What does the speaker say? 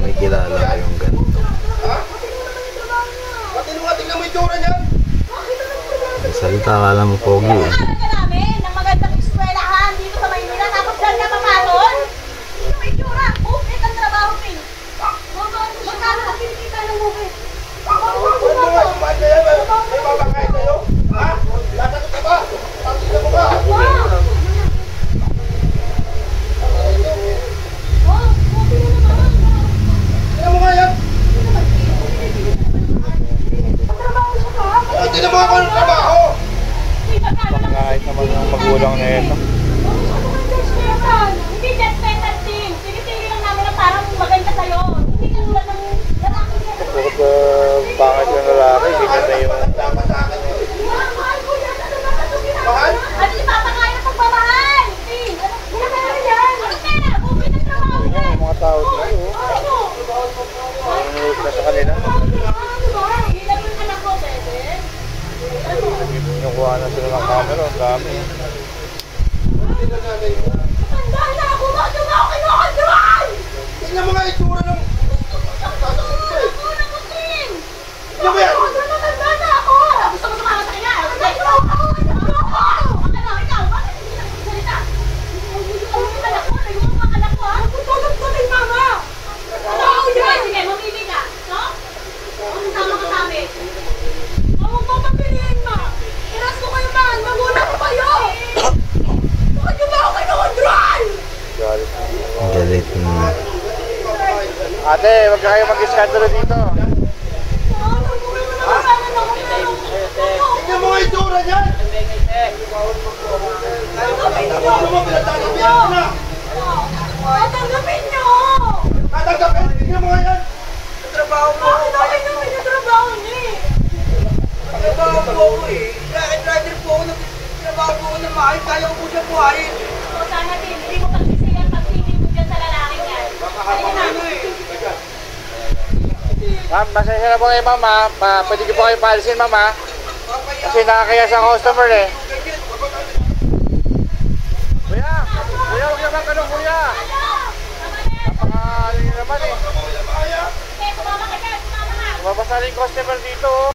May kilala kayong ganito. Ha? Tingnan mo yung tsura niyan. Salita ka lang mo, pogi eh. Aral ka namin ng magandang eskwelahan dito sa Maynila. Tapos dyan ka mamatol. Yung may tsura. Bukit ang trabaho, Ping. Magkano ang kinikita ng bukit? Ano nga, kumain ka yan? May babakain kayo? Ha? Lasagot ka ba? Pagkita mo ba? Tingnan mo nga yan. Tingnan mo ako ng trabaho. Kahit naman ang magulang na ito. Hindi just better team. Sige lang namin na parang maganda sa'yo. Hindi ka tulad ng lalaki niya. Bukod pangit yung lalaki, hindi ka na yung... Dapat sa akin eh. Mahal ko yan. Ano ba ito ginagawa? Mahal? Ano ipapakain ang pagmamahal? Ping, ano ginagawa yan? Ano pera? Bukit ang trabaho Yan, yan. yung mga tao dito. Ano? Nanunod na sa kanila. Ilan yung anak ko, bebe? Kinukuha na sila ng camera, ang dami. Matanda na ako! Bakit mo ako kinukontrol? Tingnan mo nga yung tsura ng... Una ko, Ping! Tingnan mo yan. Matanda na ako! Gusto mo sumama sa kanya? Ikaw! Ano? Ikaw? Bakit hindi na magsalita? Yung anak ko, nagawang mga anak ko, ha? Tutulog ko din, mama! Ano? Sige, mamili ka. No? Sama ka sa amin. Huwag mo papiliin, ma! Iras ko kayo, man! Magulang ko kayo! Bakit nyo ba ako kinukontrol? Galit. Galit na. Ate, wag ka kayo mag-iskandalo dito. Tingnan mo nga yung tsura niyan. Ano mo, pinatatabihan ko na. Tatanggapin nyo! Tatanggapin, tingnan mo nga yan. Trabaho mo! Bakit namin yung trabaho niya eh? Trabaho po ako eh. Rider po ako. Trabaho po ako na maayos. Kaya ko po siya buhayin. So sana din, hindi mo pagsisiyan pag-tingin mo dyan sa lalaki yan. Halika na. Ma'am, masaya na po kayo, mama. Pwede ko po kayo paalisin, mama. Kasi nakakaya sa customer eh. Kuya! Kuya, huwag naman ganun, kuya! Napaka-ano nyo naman eh. Okay, sumama ka dyan, sumama ka. Mabasa rin customer dito.